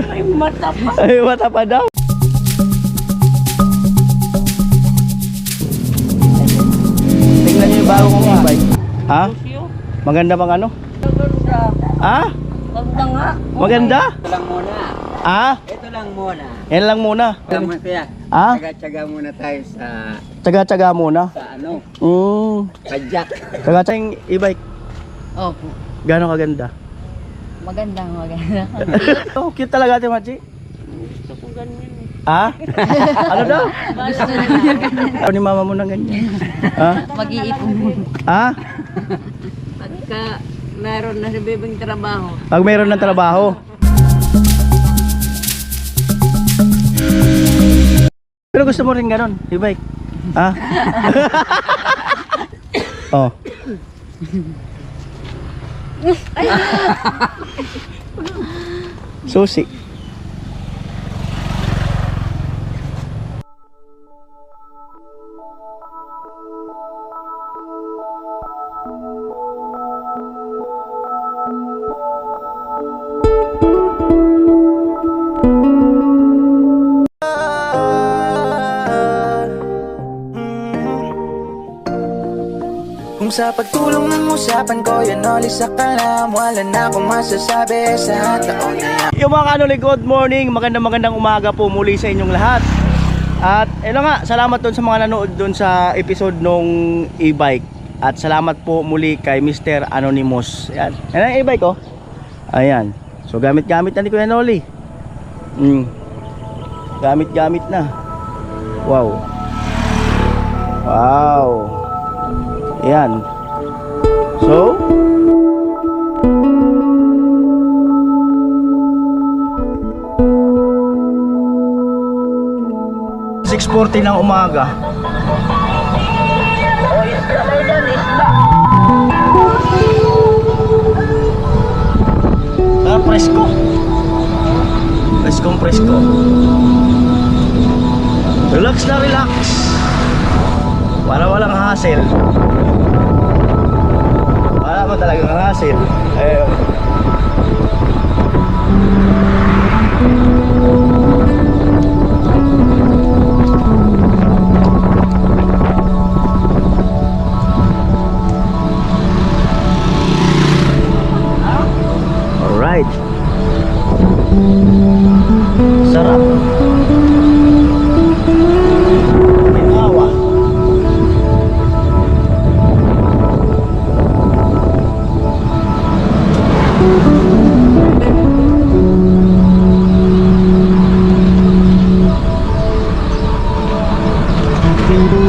Ay, mata pa. Ay, mata pa daw. Tingnan niyo yung bago kong e-bike. Ha? Maganda bang ano? Maganda. Ha? Maganda nga. Maganda? Ito lang muna. Ha? Ito lang muna. Yan lang muna. Tama kaya. Ha? Tsaga-tsaga muna tayo Tsaga-tsaga muna. sa ano, Tsaga-tsaga kajak. yung e-bike. Opo. Gano'ng kaganda? Maganda, maganda. Oh, cute talaga ate Machi. Gusto ko ganyan eh. Ha? Ano daw? Gusto na ganyan. Ano ni mama mo ng ganyan? Ha? Mag-iipon mo. Ha? Pagka meron na si Bebeng trabaho. Pag mayroon ng trabaho. Pero gusto mo rin ganon, e-bike? Ha? Oh. Susi. Kung sa pagtulong ng usapan ko yan oli sa kalam, wala na akong masasabi sa taon na yan. Yung mga kanuli, good morning, magandang umaga po muli sa inyong lahat. At ito nga, salamat doon sa mga nanood doon sa episode nung e-bike. At salamat po muli kay Mr. Anonymous. Ayan, ayan ang e-bike oh. Ayan, so gamit-gamit na ni Kuya Noli. Gamit-gamit na. Wow. Wow. Ayan. So 6:40 ng umaga. Presko. Presko. Relax na relax. Para walang hassle. Wala mo talagang hassle. Ayun. Alright. Sarap. Ginawa.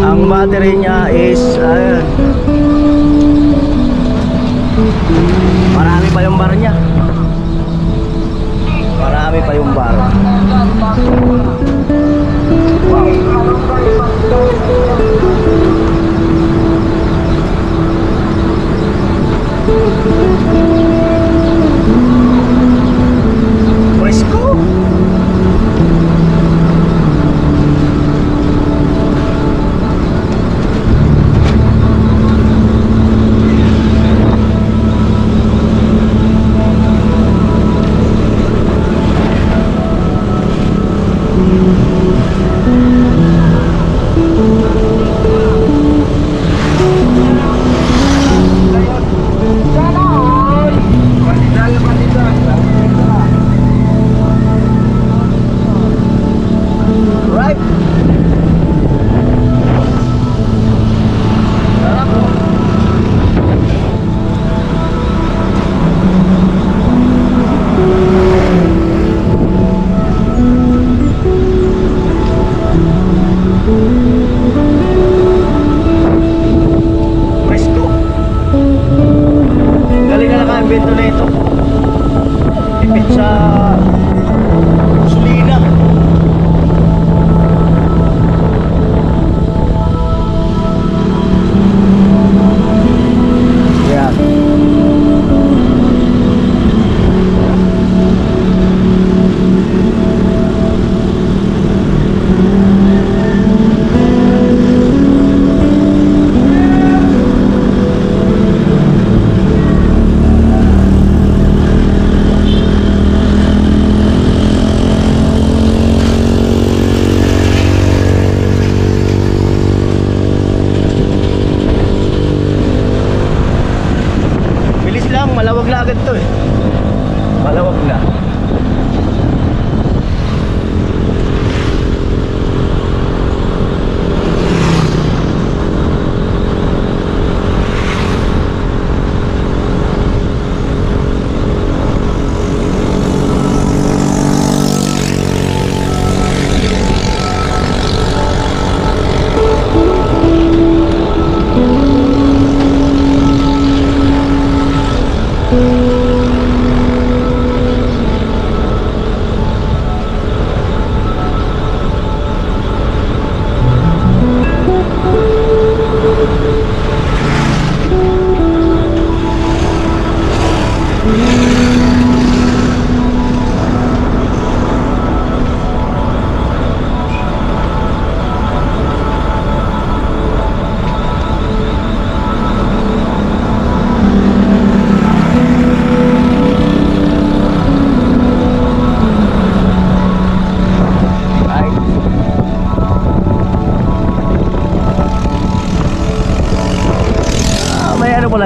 Ang battery niya is marami pa yung bar niya. Marami pa yung bar. Wow. Presko.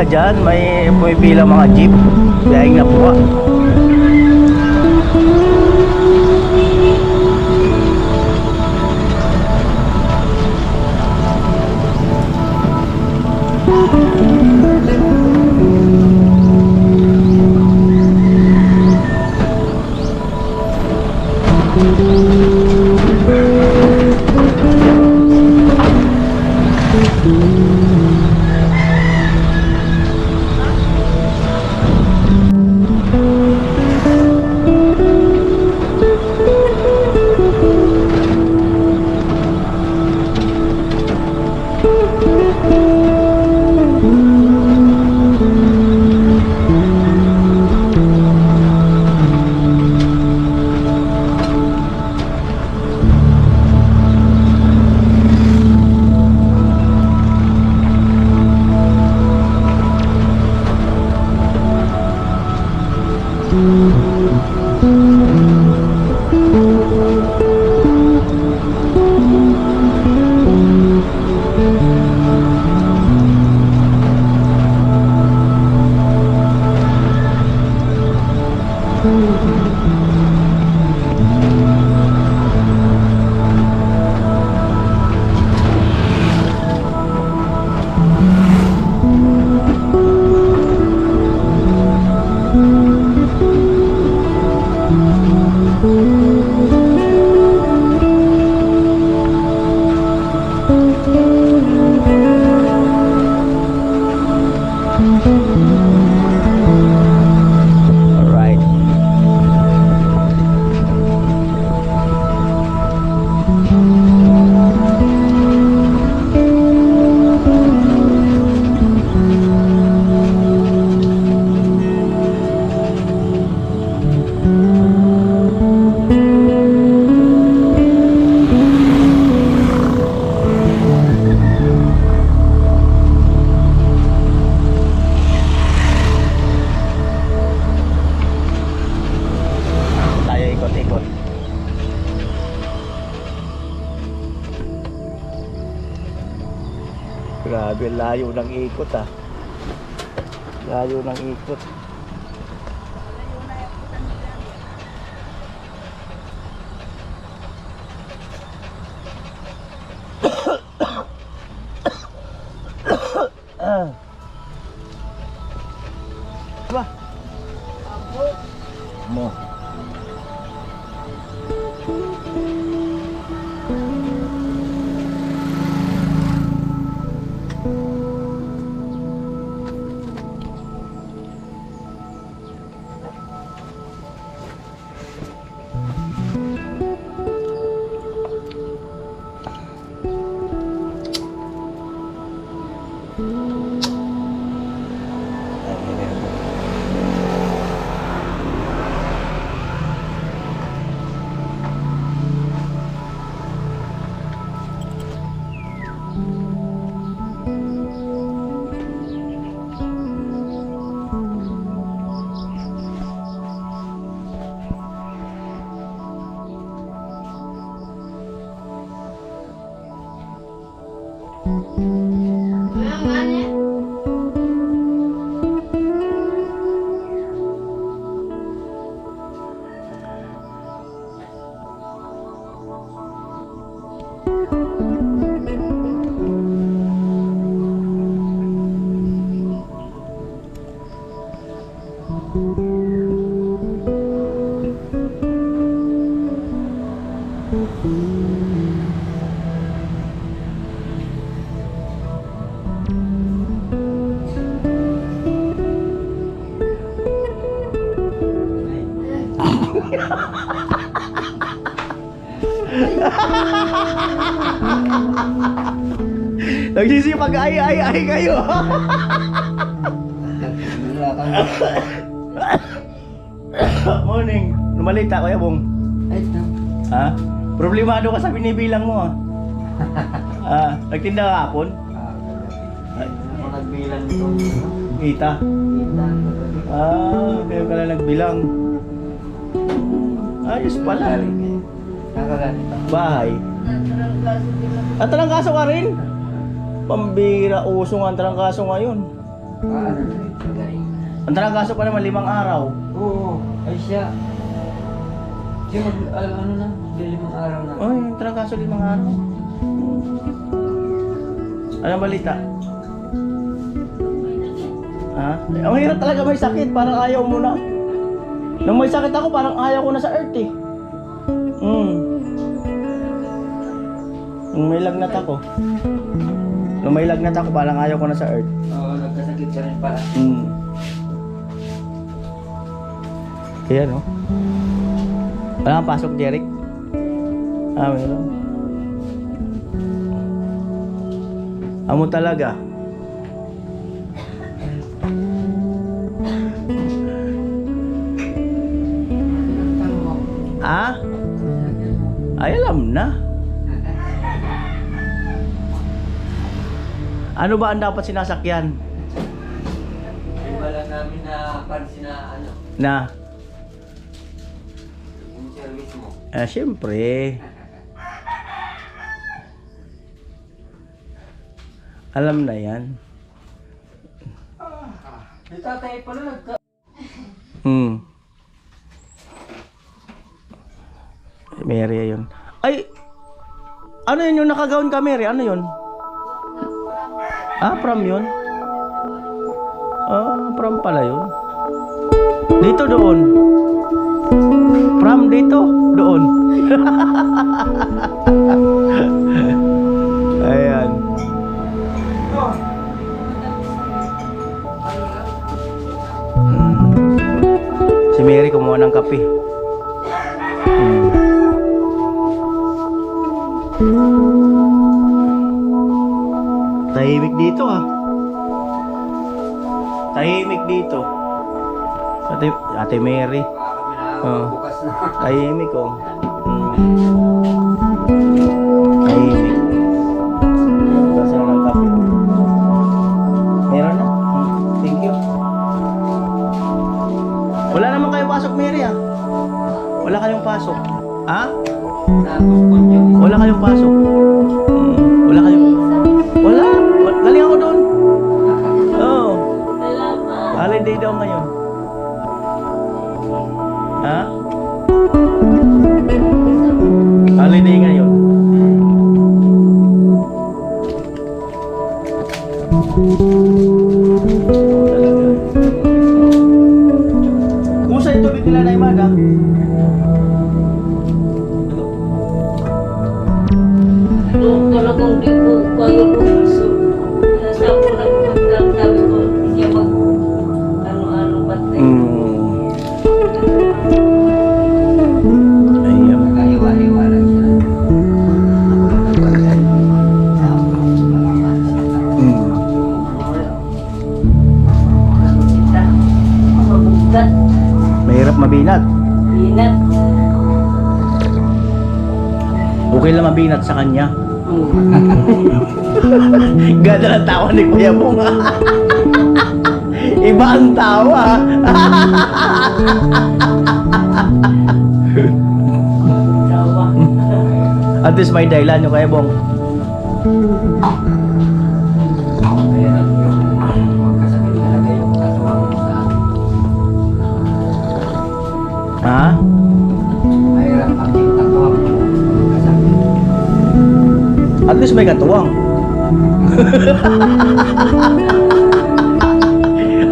pila dyan. May pumipila mga jeep. Daing na po. Alright. Tayo ikot-ikot. Grabe, layo ng ikot ah. Layo ng ikot. Ba? Mo. Nagsisipag ay kayo. Morning. Lumalita Kuya Bong. Ha? Problemado ka sa binibilang mo ah. Nagtinda ka hapon? Nagbilang ito. Kita. Kayo ka lang nagbilang. Ayos pala. Nakaganito. Bahay. At tarangkaso ka rin? Pambira, uso nga ang tarangkaso ngayon. Ano na rin, magaling. Ang trangkaso pa naman 5 araw. Oo, ay siya. Siya ano na, 5 araw na. Ay, ang trangkaso 5 araw. Anong balita? Ha? Ang hirap talaga may sakit, parang ayaw mo na. Nung may sakit ako, parang ayaw ko na sa earth eh. Nung may lagnat ako. Parang ayaw ko na sa earth. Oo, nagkasakit ka rin pala. Kaya no? Wala kang pasok, Jeric? Meron. Amo talaga. Ay, alam na. Ano ba ang dapat sinasakyan? Wala namin na pansin na ano, Na? yung service mo. Siyempre. Alam na yan. Yung tatay pala Mary yun. Ay! Ano yun yung nakagawin ka, Mary? Ano yun? Prom yun? Prom pala yun. Dito, doon. Prom dito, doon. Ayan. Si Mary kumuha ng kape. Tahimik dito Tahimik dito. Ate Mary. kami na bukas na. Tahimik Tahimik. Kasi na ng kape. Meron na. Thank you. Wala naman kayong pasok, Mary Wala kayong pasok. Wala kayong pasok. Wala kayong... Wala. Galing ako doon. Holiday daw ngayon. Holiday ngayon. Kumusta yung tubig nila na Imada? Talagang di ko kaya puso. Nasa ako nagpaglang sabi ko, hindi mag ano-ano batay. Ayun. Nagkahiwa-hiwa lang siya. Mabugat. Mahirap mabinat. Inat. Okay lang mabinat sa kanya. Ganda ng tawa ni Kuya Bong. Iba ang tawa. Tawa. At least may dahilan yung Kuya Bong. Mahirap yung magkasakit talaga yung katuwang mo sa mahirap ang yung katuwang mo magkasakit. At least may katuwang.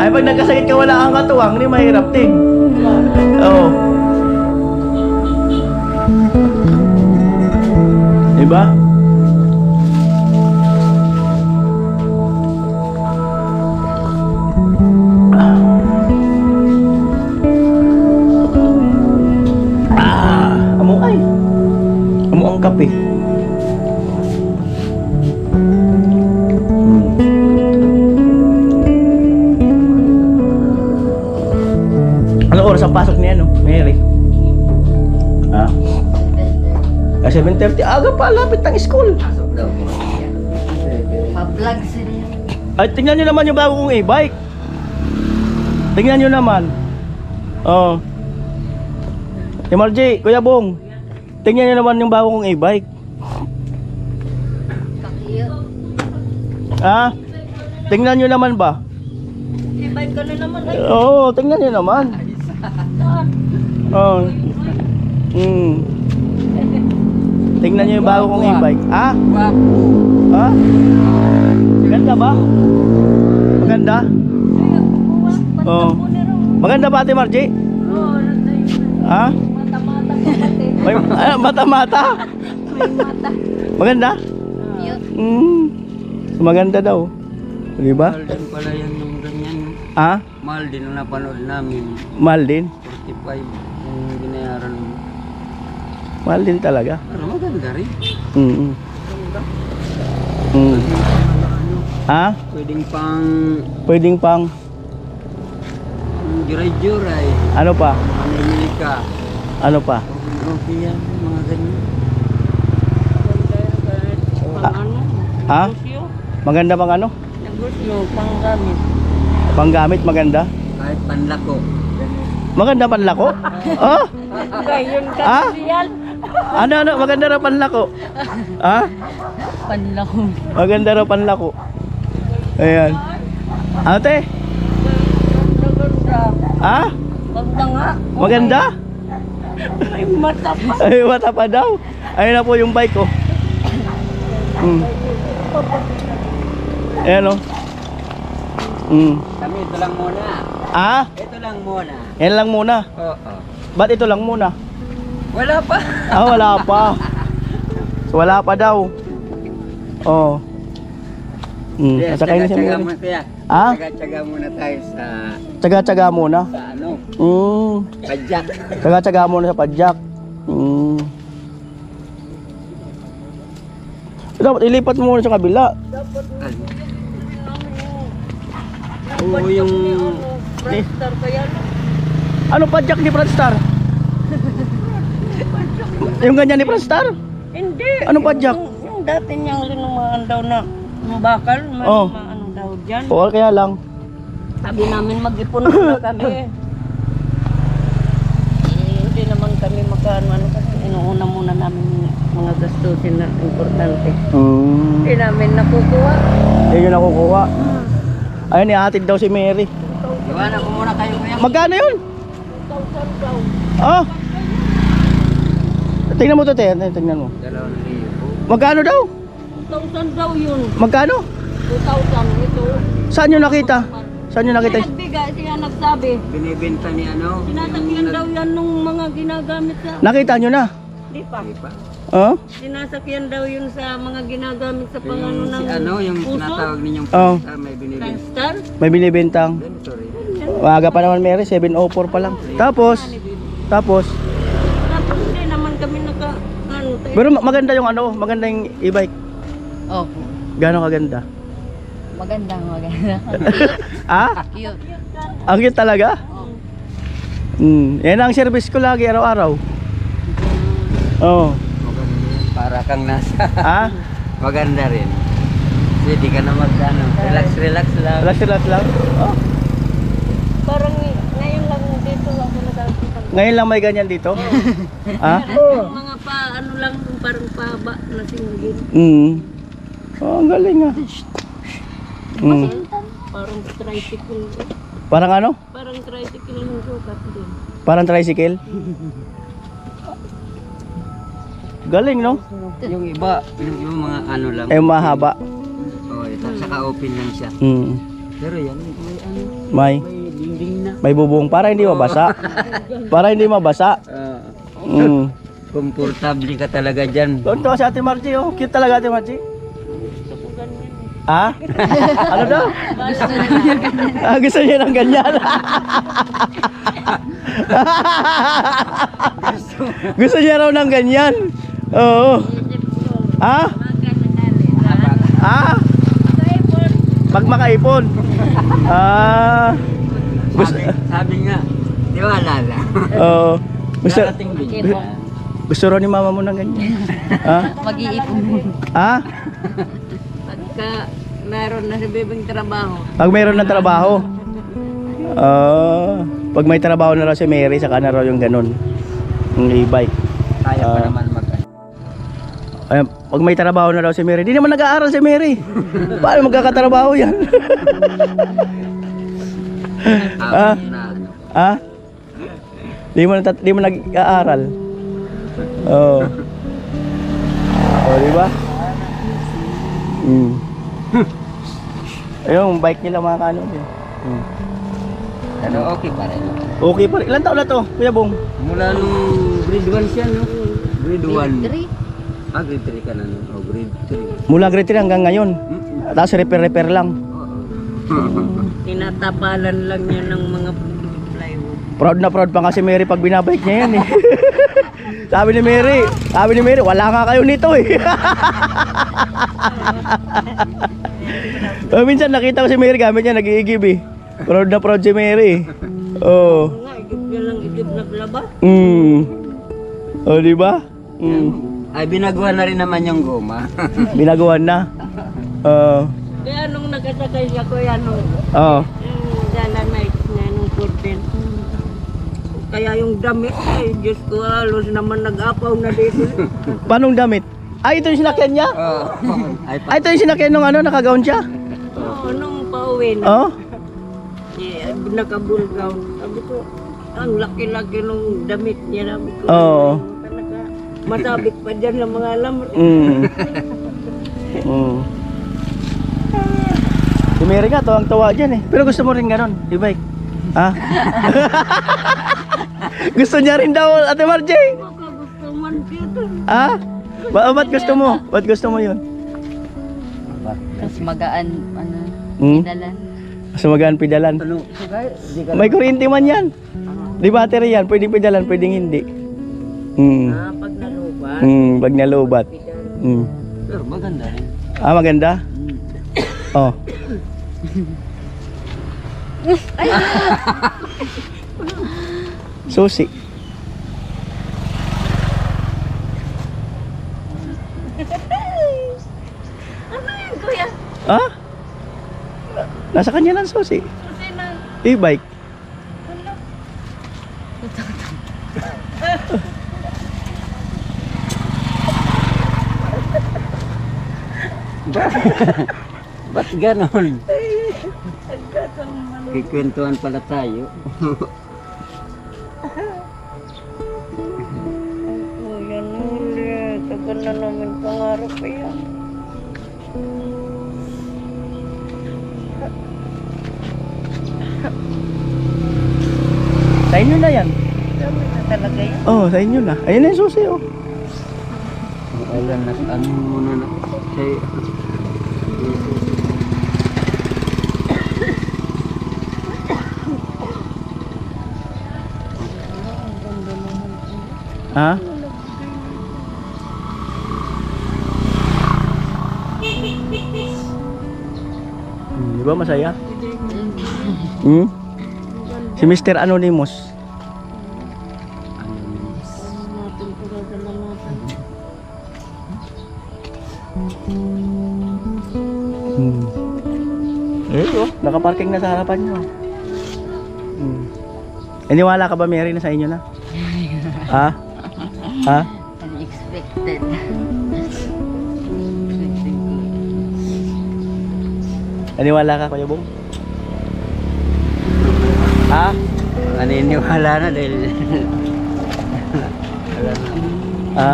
Ay pag nagkasakit ka wala kang katuwang, hindi mahirap din. Oo. Diba? Amo ang kape. Ano oras ang pasok niya, no? Mary? 7:30. Aga pa, lapit ng school. Pasok daw. Pa-vlog sila. Ay, tingnan nyo naman yung bago kong e-bike. Tingnan nyo naman. MRJ, Kuya Bong. Tingnan nyo naman yung bago kong e-bike. Kakiyot. Tingnan nyo naman ba? e-bike ka na naman. Ay, Oo, tingnan niyo naman. saan? Oh. Tingnan niyo yung bago kong e-bike. Ah? Wapo. Ha? Ganda ba? Maganda? Oo. Maganda ba Ate Margie? Oo, Ha? mata-mata ko pati. May mata-mata? May mata. Maganda? Yun. So, maganda daw. Di ba? Mahal din pala yan yung ganyan. Ha? Mahal din ang napanood namin. Mahal din. 45 yung binayaran mo. Mahal din talaga. Pero maganda rin. Mm. Mm. Ha? Pwedeng pang Pwedeng pang juray-juray. ano pa? Mamimili ka. Ano pa? Okay yan, mga ganyan. Ah, ha? Maganda bang ano? Negosyo, panggamit. Panggamit maganda? Kahit panlako. Maganda panlako? Oh? Ngayon ka Ah? yan. Ano maganda raw panlako? Ha? Panlako. Maganda raw panlako. Ayan. Ate? Ganda. Ha? Ganda nga. Maganda? May mata pa. Ay, mata pa daw. Ayun na po yung bike ko. Ayan o. Kami ito lang muna. Ah? Ito lang muna. Yan lang muna. Oo. Ba't ito lang muna? Wala pa. Ah, wala pa. So, wala pa daw. Oh. Nasakay na si Mary. Ah? Tsaga-tsaga muna tayo sa Tsaga-tsaga muna. ano, padyak. Tsaga-tsaga muna sa padyak. Dapat ilipat mo muna sa kabila. Oo, yung Star kaya no? Ano padyak ni Franstar? Yung ganyan ni Franstar? Hindi. Anong padyak? Yung dati niyang linumaan daw na yung bakal. May Oh. ano daw dyan. Oo, kaya lang. Sabi namin mag-ipon muna kami. Hindi naman kami magkaano kasi inuuna muna namin mga gastusin na importante. Hindi namin nakukuha. Yun yung nakukuha. Ayun, ihatid daw si Mary. iwanan ko muna kayo kuya. Magkano yun? 2,000 daw. Ah? Tingnan mo to, te. Tingnan mo. 2,000. Magkano daw? 2,000 daw yun. Magkano? 2,000 ito. Saan nyo nakita? Saan nyo nakita? Nagbigay siya nagsabi. Binibenta ni ano? Sinasakyan daw yan nung mga ginagamit sa... Nakita nyo na? Di pa. Di pa. Oh? Sinasakyan daw yun sa mga ginagamit sa pangano Yung ng si ano, yung puso. tinatawag ninyong Oh. star, may binibenta. Star? May binibentang. Ganito rin. Maaga pa naman, Mary. 7:04 pa lang. Tapos? Tapos hindi naman kami ano. Pero maganda yung ano, maganda yung e-bike. Oh, Gano'ng kaganda? maganda. Ah? Cute. Ang cute talaga? Yan ang service ko lagi araw-araw. Oh. Maganda yan. Para kang nasa. Ah? Maganda rin. Kasi di ka na mag-ano. Relax lang. Relax lang. Oh. Parang ngayon lang dito ako nakakita. Ngayon lang may ganyan dito? Ah? Yung mga ano lang, parang pahaba na singgin. Oh, ang galing ah. Parang tricycle. Parang ano? Parang tricycle yung sukat din. Parang tricycle? Galing, no? Yung iba mga ano lang. Eh, mahaba. Oh, ito, saka open lang siya. Pero yan, may ano, May may dingding na. may bubong para hindi mabasa. Para hindi mabasa. Komportable ka talaga dyan. Doon to si Ate Margie, oh. Cute talaga Ate Margie. Ah? Ano daw? Gusto niya ng ganyan. Gusto niya raw ng ganyan. Oo. Ah? Ah? Pag makaipon. Ah. Sabi nga, di wala lang. Oo. Gusto, Darating din. gusto raw ni mama mo ng ganyan. Ah? Mag-iipon. Ah? Pagka meron na si Bebeng trabaho. Pag mayroon ng trabaho. Pag may trabaho na raw si Mary, saka na raw yung ganun. Yung e-bike. Kaya pa naman Ay, pag may trabaho na raw si Mary, di naman nag-aaral si Mary. Paano magkakatrabaho yan? Ah? Na, ano. Ha? Di mo nag-aaral. Oo. Oh, di ba? Ayun, bike nila mga kanon eh. Pero okay pa rin. Okay pa rin. Ilan taon na to, Kuya Bong? Mula nung grade 1 siya, no? Grade 1. Three. Ah, grade 3 ka na, no? Oh, grade 3. Mula grade 3 hanggang ngayon. Tapos repair lang. Tinatapalan lang niya ng mga plywood. Proud na proud pa kasi Mary pag binabike niya yan eh. Sabi ni Mary, wala nga kayo nito eh. Minsan nakita ko si Mary gamit niya, nag-iigib eh. Proud na proud si Mary. Oh. Nga, igib niya lang, igib naglaba. Oh, di ba? Ay, binagawa na rin naman yung goma. Binagawan na. Kaya nung nagkasakay siya ko yan, nung dala na nung kurden. Kaya yung damit, ay Diyos ko, halos naman nag-apaw na dito. Paanong damit? Ay, ito yung sinakyan niya? Ay, ito yung sinakyan nung ano, nakagaon siya? Oo, nung pauwi na. Oh? Nakabulgaw. Sabi ko, ang laki-laki nung damit niya. Sabi ko, Oo. talaga, masabit pa dyan ng mga lamar. Si Mary nga, tawang-tawa dyan eh. Pero gusto mo rin ganon, e-bike? Ha? Gusto niya rin daw, Ate Marjay? Baka gusto man dito. Ha? Ba't gusto mo? Ba't gusto mo yun? Mas magaan, ano, Dalan. Mas magaan pidalan. Ano? May kuryente man yan. Di battery yan, pwedeng pidalan, pwedeng hindi. pag nalubat. Pag nalubat. Pero maganda rin. Ah, maganda? Oh. Susi. Ano yan, kuya? Ha? Nasa kanya lang susi. Kasi na, E-bike. Ba't ganon? Kikwentuhan pala tayo. yan ulit. Tagal na namin pangarap yan. Sa inyo na yan. Dami na talaga yan. Oh, sa inyo na. Ayun na yung susi oh. Alam na, ano muna na. Say, Ha? Di ba masaya? Si Mr. Anonymous. Natin pagdadala natin. Nakaparking na sa harapan nyo. Iniwala ka ba, Mary, na sa inyo na? Ha? Ha? Unexpected. Iniwala ka, Kuya Bong? Ha? naniniwala na dahil wala na. Ha?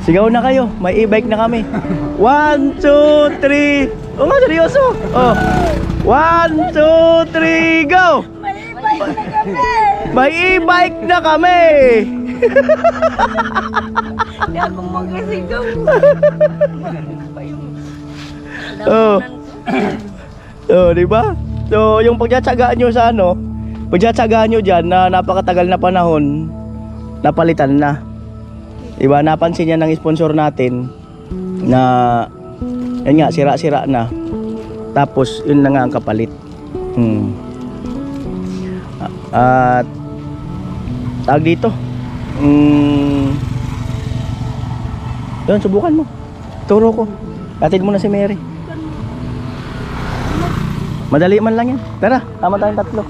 Sigaw na kayo, may e-bike na kami. 1, 2, 3. Oh, nga, seryoso. Oh. 1, 2, 3, go! May e-bike na kami! Hindi ako magasigaw. Oh. Oh, di ba? So, yung pagtsatsagaan nyo sa ano, pagtsatsagaan nyo dyan na napakatagal na panahon, napalitan na. Diba, napansin niya ng sponsor natin na yan nga, sira-sira na. Tapos, yun na nga ang kapalit. At tawag dito. Yun, subukan mo. Turo ko. Atid mo na si Mary. Madali man lang yan. Tara, tama tayong tatlo.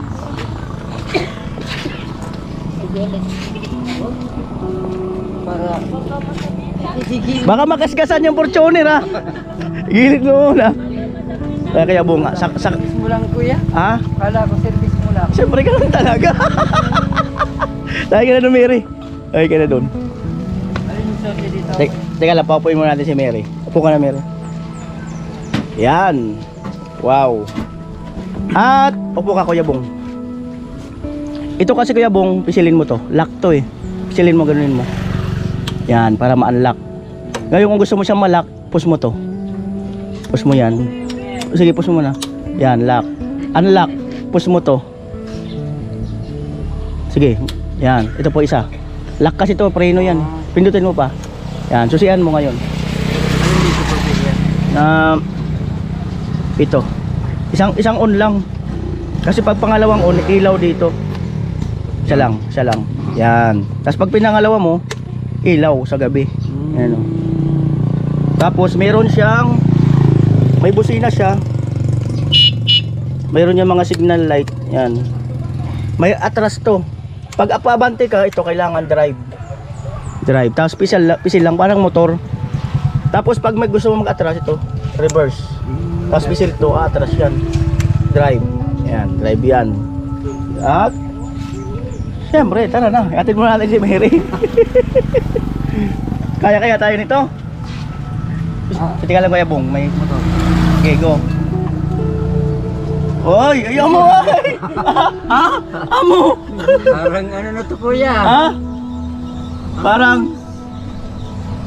Baka makasgasan yung Fortuner ha. Gilid mo muna. Kaya bunga. Service mo lang kuya. Ha? Kala ko service mo lang. Siyempre ka lang talaga. Tayo ka na doon, Mary. Tayo ka na doon. Alin yung sabi dito? Teka lang, paupuin muna natin si Mary. Upo ka na, Mary. Yan. Wow. At upo ka, Kuya Bong. Ito kasi, Kuya Bong, pisilin mo to. Lock to eh. Pisilin mo, ganunin mo. Yan, para ma-unlock. Ngayon kung gusto mo siyang ma-lock, push mo to. Push mo yan. Sige, push mo na. Yan, lock. Unlock. Push mo to. Sige, yan. Ito po isa. Lock kasi to, preno yan. Pindutin mo pa. Yan, susian mo ngayon. Alin dito po kuya? Ito. Isang on lang. Kasi pag pangalawang on, ilaw dito. Siya lang. Yan. Tapos pag pinangalawa mo, ilaw sa gabi. Yan o. Tapos meron siyang, may busina siya. Mayroon yung mga signal light. Yan. May atras to. Pag apabante ka, ito kailangan drive. Tapos pisil lang parang motor. Tapos pag may gusto mo mag-atras, ito reverse. Tapos pisil to, atras yan. Drive. Yan, drive yan. At siyempre, tara na. Atin muna natin si Mary. Kaya tayo nito. Sige lang, Kuya Bong, may motor. Okay, go. Oy, ayaw mo ay! Ha? Amo! Parang ano na to kuya? Ha? Parang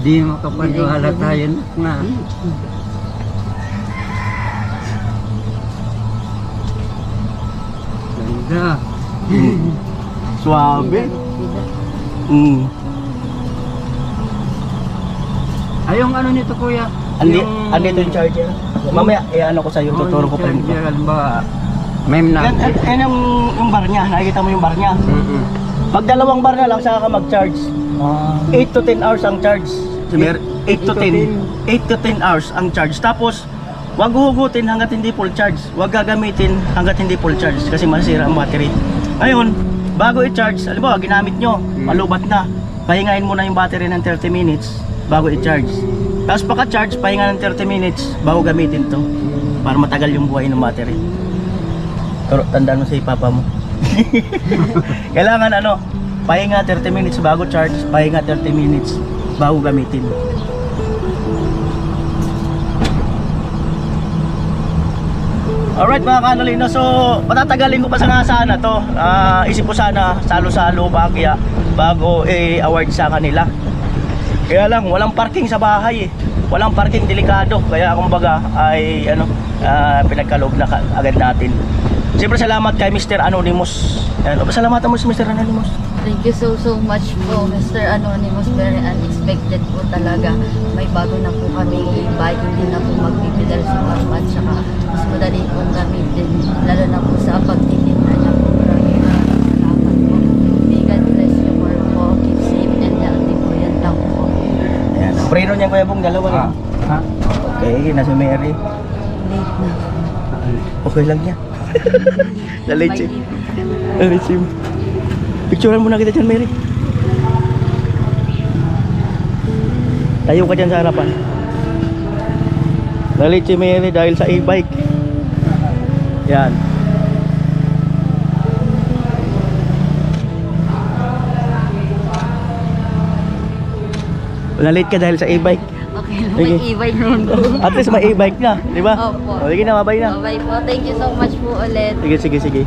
Di makapaniwala tayo na. Ganda. suabe. Ay, yung ano nito kuya? Andito yung charger. Mamaya, ano ko sa'yo, tuturo ko pa rin. Halimbawa, meme na. Yan yung bar niya, nakikita mo yung bar niya. Pag dalawang bar na lang, saka ka mag-charge. 8 to 10 hours ang charge. 8 to 10 hours ang charge. Tapos, wag huhugutin hanggat hindi full charge. Wag gagamitin hanggat hindi full charge kasi masira ang battery. Ngayon, bago i-charge, alam mo, ginamit nyo, malubat na. Pahingain muna yung battery ng 30 minutes bago i-charge. Tapos pagka-charge, pahinga ng 30 minutes bago gamitin to para matagal yung buhay ng battery. Pero tandaan mo sa papa mo. Kailangan pahinga 30 minutes bago charge, pahinga 30 minutes bago gamitin. Alright mga kanolino, so patatagalin ko pa sana to. Isip ko sana salo-salo bakya bago i-award sa kanila. Kaya lang walang parking sa bahay eh. Walang parking, delikado. Kaya kumbaga ay pinagkaloob na agad natin. Siyempre salamat kay Mr. Anonymous. Pasalamatan mo si Mr. Anonymous. Thank you so much po, Mr. Anonymous. Very unexpected po talaga. May bago na po kami e-bike, hindi na po magpipidal sa karmat, saka mas madali pong gamitin, lalo na po sa pagtitinda niya po. Maraming salamat po. May God bless you more po. Keep safe and healthy po. Yan lang po. Ayan, ang preno niya Kuya Bong, dalawa lang. Ha? Okay, nasa Mary. Late na. Okay lang niya. Lalate siya. Lalate siya. Picturean muna kita dyan, Mary. Tayo ka dyan sa harapan. Lalit si Mary dahil sa e-bike. Yan. Lalit ka dahil sa e-bike. Okay lang, Sige. may e-bike naman po. At least may e-bike na, di ba? Opo. O, sige na, mabay na. Bye po. Thank you so much po ulit. Sige.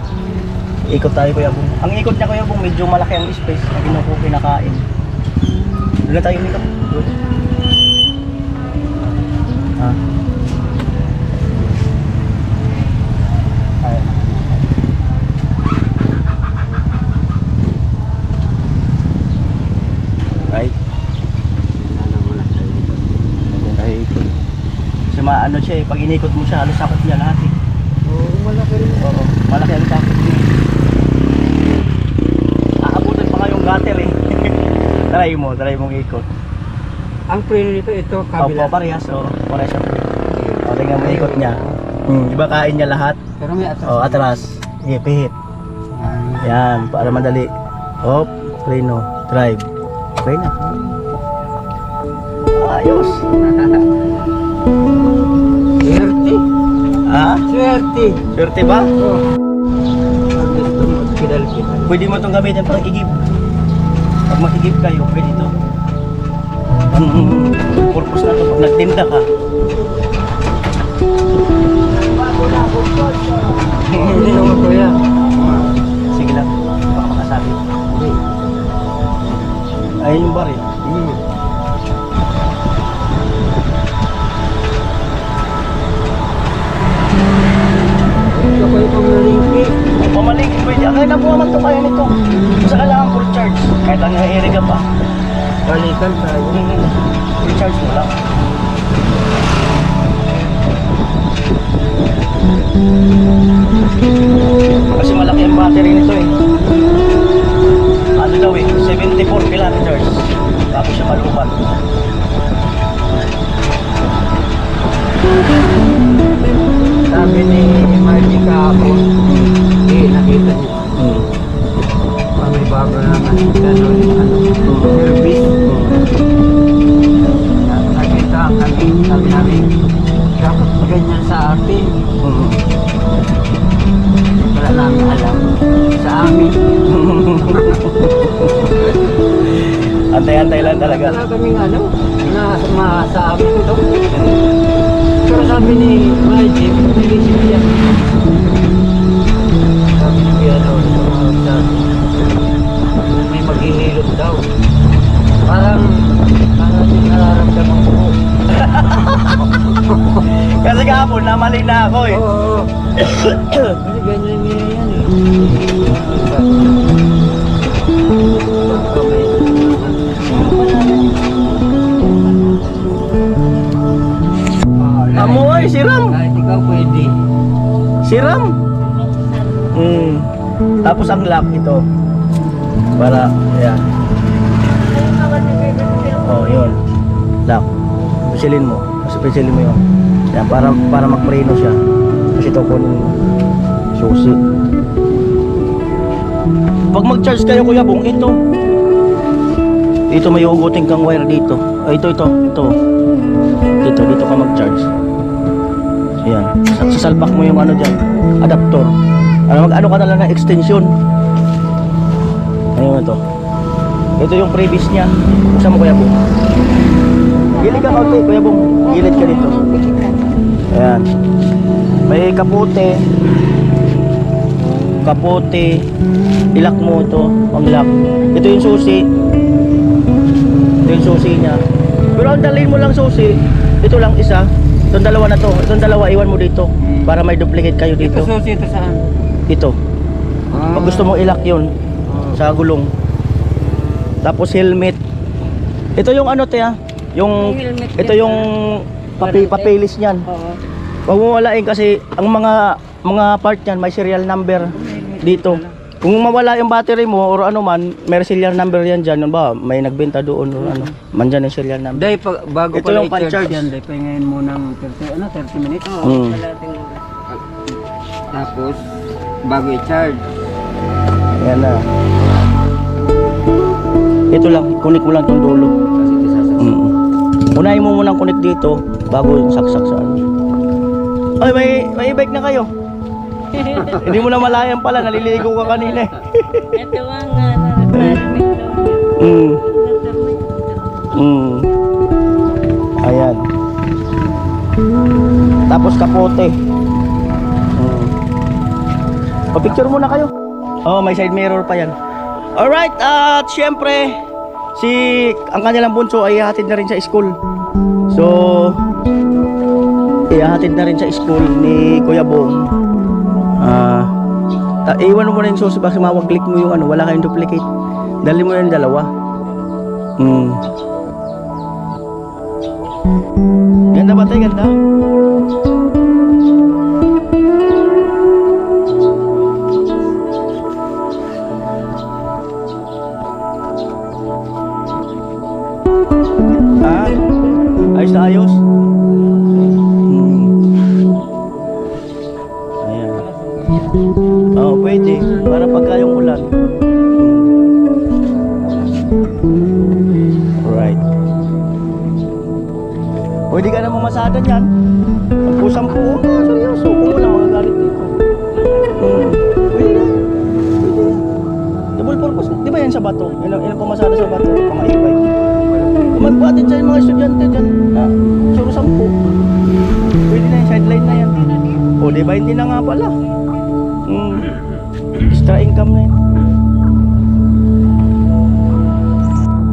Ikot tayo Kuya Bong. Ang ikot niya Kuya Bong, medyo malaki ang space na kinakain. Doon na tayo ikot. Ha? Ayan. Right. Tayo ikot. Kasi maano siya pag inikot mo siya, halos sakot niya lahat Oo, malaki rin. Oo, malaki ang sakot niya. Aabutin pa kayong gutter try mong ikot. Ang preno nito, ito, kabila. Opo, parehas. Parehas siya. Tingnan mo ikot niya. Diba kain niya lahat? Pero may atras. Atras. Sige, pihit. Yan, para madali. Hop, preno, drive. Okay na. Ayos. 30. Ha? Swerte. Swerte ba? Pag gusto mo, kidal-kidal. Pwede mo itong gamitin pang igib. Pag mag-igib kayo, pwede ito. Ang purpose na ito pag nagtinda ka. Hindi naman kuya. Sige lang, baka makasabi. Ayun yung baril. Ito kayo pamalingki. Pamalingin pwede. Kaya na naman ito kaya nito. Basta kailangan full charge. Kahit ang nangyairi ka pa. Balikan tayo. Full charge mo lang. Kasi malaki ang battery nito eh. Ano daw eh, 74 kilometers. Tapos siya malupat. Sabi ni Margie kahapon, nakita niyo. May bago naman gano'n, service. Nakita kami, sabi namin, dapat ganyan sa atin. Wala namin alam. Sa amin. Antay-antay lang talaga. Wala kaming ano, sa amin ito. Pero sabi ni Margie, may receipt yan. Sabi ni ano, may maghihilot daw. Parang yung nararamdaman ko. Kasi kahapon, namali na ako eh. Oo. Kasi ganyan nila yan eh. Pagka may... Amoy, siram! Kahit ikaw pwede. Siram! Tapos ang lock ito. Para, ayan. Oh, yun. Lock. Pisilin mo. Kasi pisilin mo yun. Yan, para magpreno siya. Kasi ito kunin susi. Pag mag-charge kayo Kuya Bong, ito. Dito may ugutin kang wire dito. Ito. Dito ka mag-charge. Ayan. Sasalpak mo yung ano dyan. Adapter. Ano ka na lang na extension. Ayun ito. Ito yung previous niya. Buksan mo Kuya Bong. Gilid ka kaunti Kuya Bong. Gilid ka dito. Ayan. May kapote. Ilak mo ito. Pang-lock. Ito yung susi. Ito yung susi niya. Pero ang dalhin mo lang susi. Ito lang isa. Itong dalawa na to. Itong dalawa iwan mo dito. Para may duplicate kayo dito. Ito susi ito saan? Ito. Pag gusto mo ilak yun sa gulong. Tapos helmet. Ito yung ano te yung Helmet ito din yung papeles niyan. Oo. Wag mo walain kasi ang mga part niyan may serial number dito. Kung mawala yung battery mo or ano man, may serial number yan dyan. Yun ba? May nagbenta doon or ano. Mandyan yung serial number. Day, bago Ito pala yung i-charge pan-charge. yan, day, pahingayin mo ng 30 minutes. Tapos, bago i-charge. Yan na. Ito lang, connect mo lang itong dulo. Kasi ito sasaksak. Unahin mo munang connect dito bago yung saksak sa ano. Ay, may e-bike na kayo. Hindi mo na malayan pala, naliligo ka kanina eh. Ito ang nararamit Ayan. Tapos kapote. Pa-picture muna kayo. Oh, may side mirror pa yan. Alright, at syempre ang kanilang bunso ay ihatid na rin sa school. So ihatid na rin sa school ni Kuya Bong. Iwan mo na yung susi kasi mawag-click mo yung ano, wala kayong duplicate. Dali mo yung dalawa. Ganda ba tayo? Ganda? Ayos na ayos? Ayan. Oh, pwede. Para pagka yung ulan. Alright. Pwede ka na mamasadan yan. Sampu-sampu. Seryoso. ba yan sa bato? Ilang pumasada sa bato? Mga e-bike. Kung magbuhatin sa mga estudyante dyan na suro 10. Pwede na yung sideline na yan. O, di ba? Hindi na nga pala. Extra income na yun.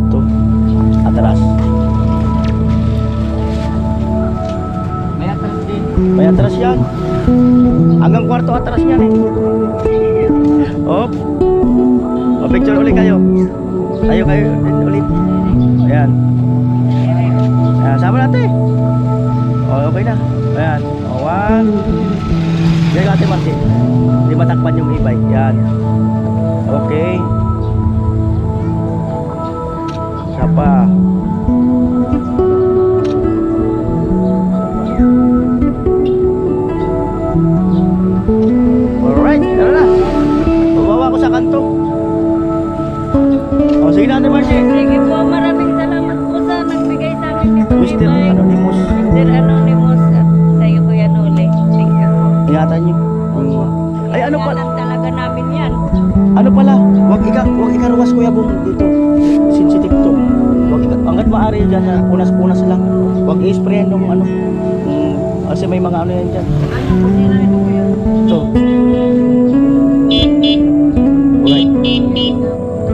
Ito. Atras. May atras din. May atras yan. Hanggang kwarto atras yan eh. Oh. O, picture ulit kayo. Kayo din ulit. Ayan. Ayan, sama natin. O, okay na. Ayan. O, 1. Diyan ka, Ate Marcy. Hindi matakpan yung e-bike. Yan. Okay. Isa pa. Alright, tara na. Babawa ko sa kanto. O, sige na, Ate Marcy. Sige po, maraming salamat po sa nagbigay sa amin nito. Mr. Anonymous. Mr. Anonymous at sa iyo Kuya Nole. Thank you po. Ingatan nyo. Ay, ano pa? Ingatan talaga namin yan. Ano pala? Wag ikaruwas Kuya Bong dito. Sensitive to. Hanggat maaari dyan na punas-punas lang. Wag i-sprayan nung ano. Kasi may mga ano yan dyan. Ano po nila ito Kuya? Ito. Okay.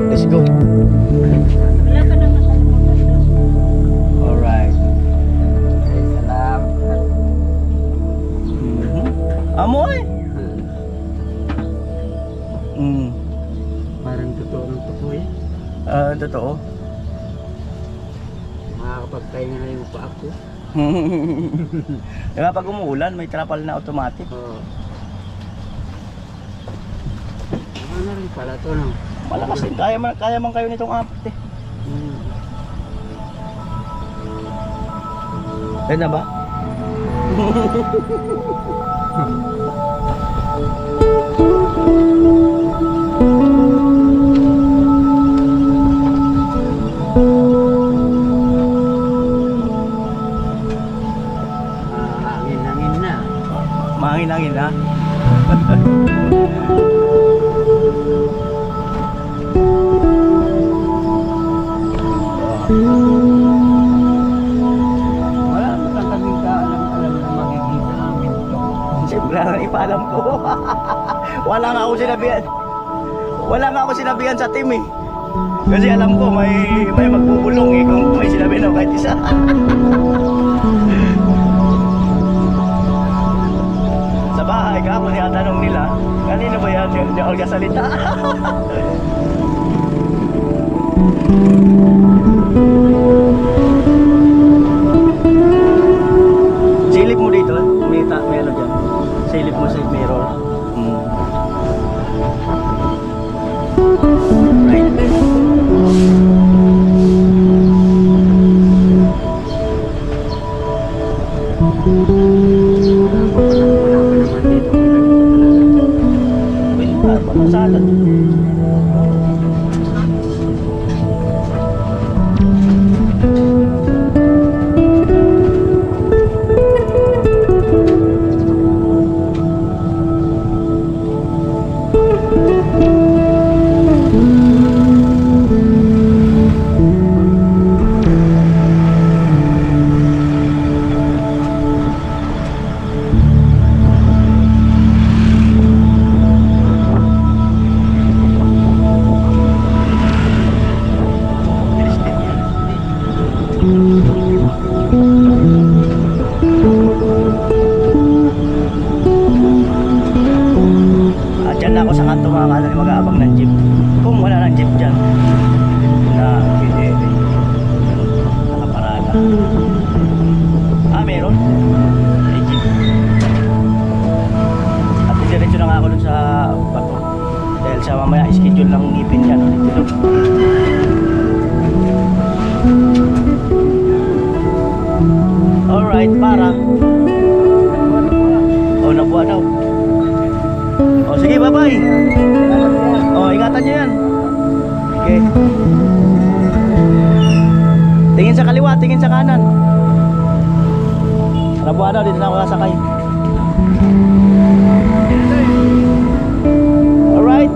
Let's go. Wala ka naman sa mga Alright. Ay, salamat. Amoy. Parang totoo ng totoo yan. Totoo. Makakapagpahinga na yung pa ako. Diba pag umuulan, may trapal na automatic. Oo. Ano rin pala to, no? Malakas din. Kaya man kayo nitong apat eh. Ganda ba? Hangin-hangin na. Mahangin-hangin ha? Wala pa kaming kaalam-alam na makikita namin ito. Siyempre lang ipaalam ko. Wala nga ako sinabihan. Wala nga ako sinabihan sa team eh. Kasi alam ko may magbubulong eh kung may sinabihan ako kahit isa. Sa bahay ka, kung tanong nila, kanino ba yan? Hindi ako kasalita. Silip mo dito, may ano dyan. Silip mo sa mirror. Right. Wait, parang salad. Dyan na ako sa kanto mga kanal mag-aabang ng jeep. Kung wala ng jeep dyan na pwede nakaparada. Meron? May jeep. At diretso na nga ako dun sa bato. Dahil sa mamaya schedule ng ngipin yan. Dito. Alright, para. Oh, nabuha daw. Oh, sige, bye-bye. Oh, ingatan nyo yan. Okay. Tingin sa kaliwa, tingin sa kanan. Nabuha daw, dito na ako kasakay. Alright.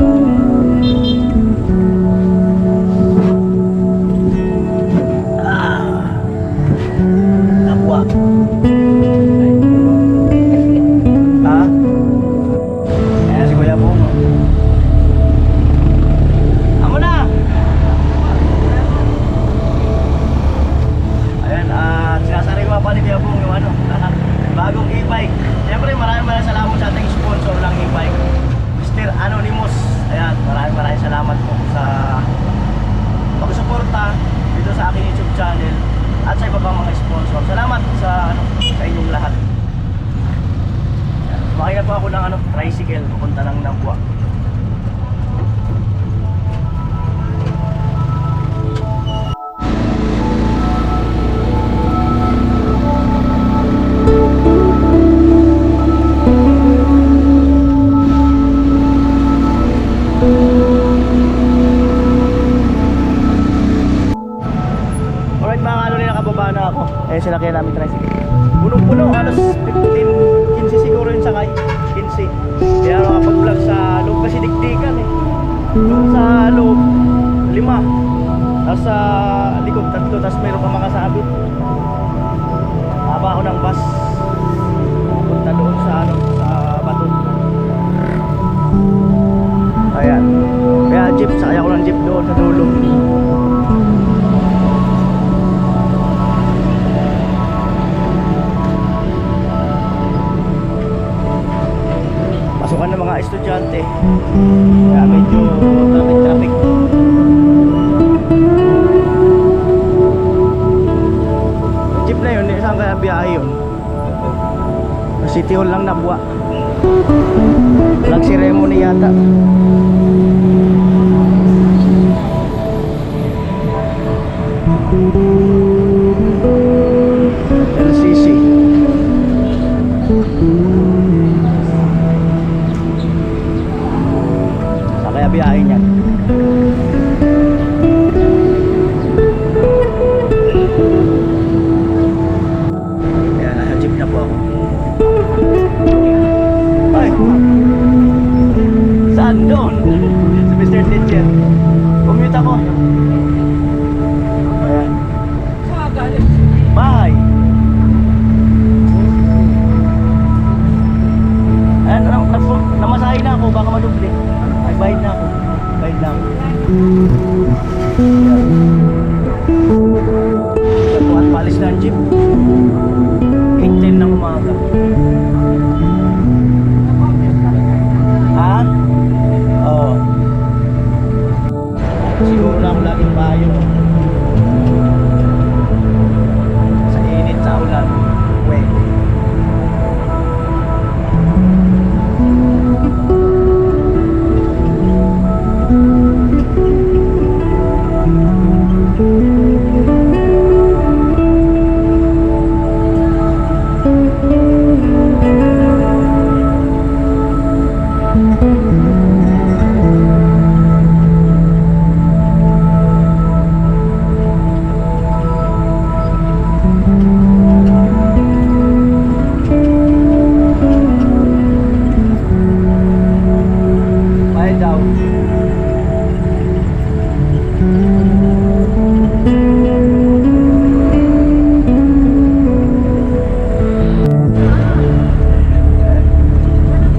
Kaya sinakyan namin tricycle. Punong-puno, halos 15 siguro yung sakay. 15. Kaya makapag-vlog sa loob kasi dikdikan eh. Doon sa loob, 5. Tapos sa likod 3, tapos mayroon pa mga sabit. Haba ako ng bus. Punta doon sa ano, sa Bato. Ayan. Kaya jeep, sakay ako ng jeep doon sa dulo. Pasukan ng mga estudyante. Kaya medyo traffic. Jeep na yun, saan kaya biyahe yun? Sa City Hall lang nabuwa. Walang ceremony yata. LCC. Sa kaya biyahe niyan. Kaya nasa jeep na po ako. Ay! Saan doon? Sa Mr. Teacher. Commute ako. Ayan. Bahay. Ayan, namasahe na ako, baka madubli. Ay, bayad na ako. Bayad na ako. Ito at palis na ang jeep. 8:10 ng umaga. Ha? Oo. Siguro lang laging bayo. Sa init, sa ulan. Pwede. Bayad daw.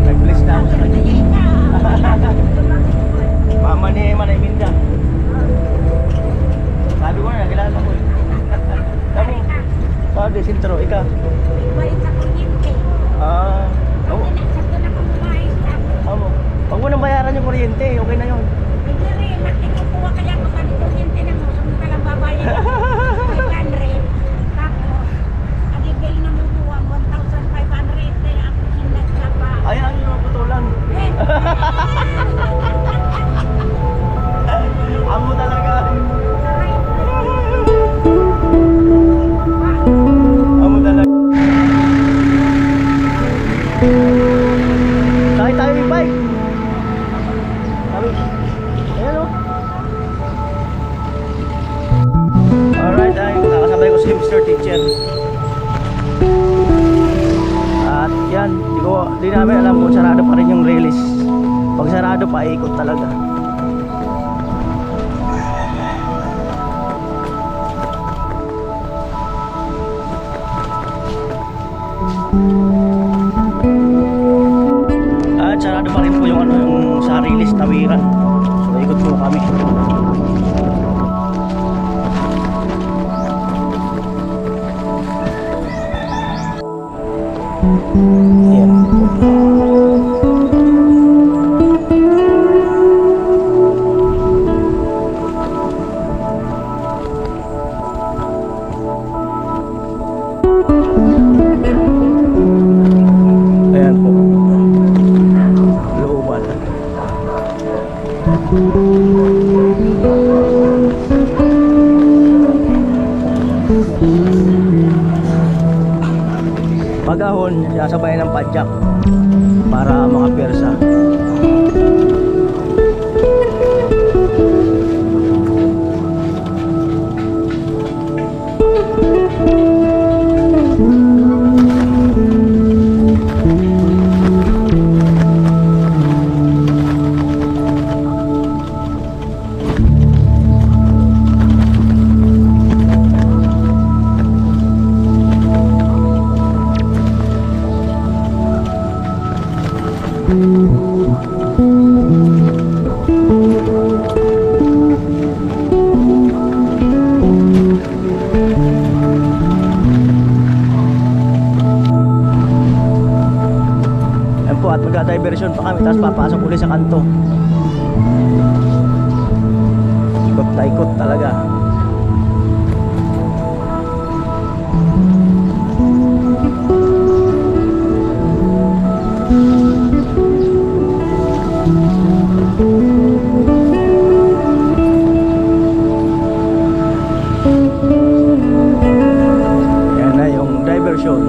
Nag-bless na ako sa kanya. Mama ni Manay Minda. Sabi ko na, nakilala ko eh. Sabi, sabi, sintro, ikaw. Ah, oo. Amo. Huwag mo nang bayaran yung kuryente, okay na yun. Ay, ano yung putulan? Amo talaga. Amo talaga. Sakay tayo yung bike. Sabi, ayan o. Alright, ay, nakasabay ko si Mr. Teacher. At yan, di namin alam kung sarado pa rin yung release. Pag sarado pa, ikot talaga. At sarado pa rin po yung ano, yung sa release tawiran. So ikot po kami. Ayan. Ayan po. Looban. Pagahon, sasabay ng padjak para makapwersa. diversion pa kami, tapos papasok ulit sa kanto. Ikot na ikot talaga. Yan na yung diversion.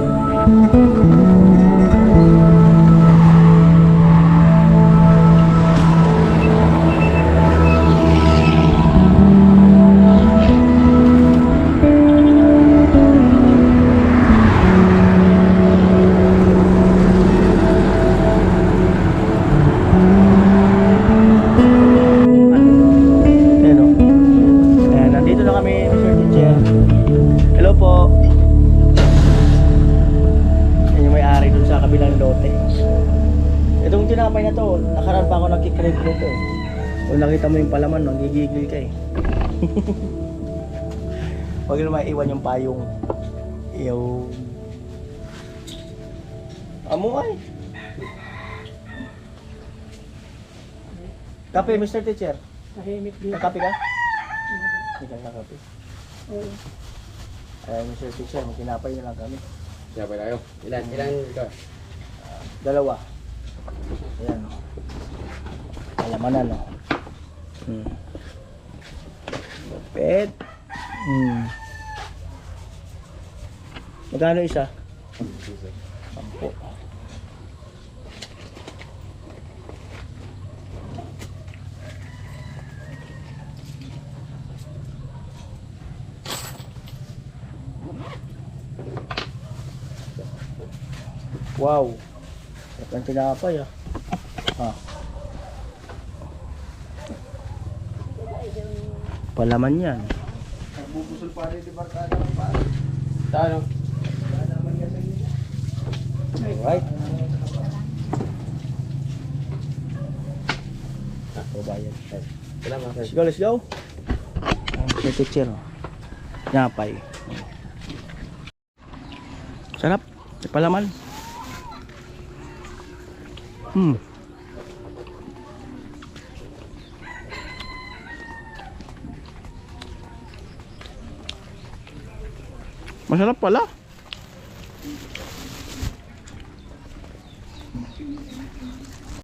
Ayan o. Ayan, nandito na kami, Mr. Teacher. Hello po. Yan yung may-ari dun sa kabilang lote. Itong tinapay na to, nakaraan pa ako nagkikrave nito eh. Kung nakita mo yung palaman, nanggigigil ka eh. Huwag na maiwan yung payong. Yung amuay. Kape, Mr. Teacher. Tahimik din. Nakape ka? Hindi ka nakape. Oo. Ay, Mr. Teacher, magkinapay na lang kami. Siyempre tayo. Ilan ito? Dalawa. Ayan. Alamanan, no? Lupit. Magkano isa? 10. Wow. Sarap ang tinapay ah. Palaman yan. Bubusol pa rin di barkada ng pare. Tano? Alright. Babayad. Salamat. Let's go, let's go. May teacher. Tinapay. Sarap. May palaman. Masarap pala.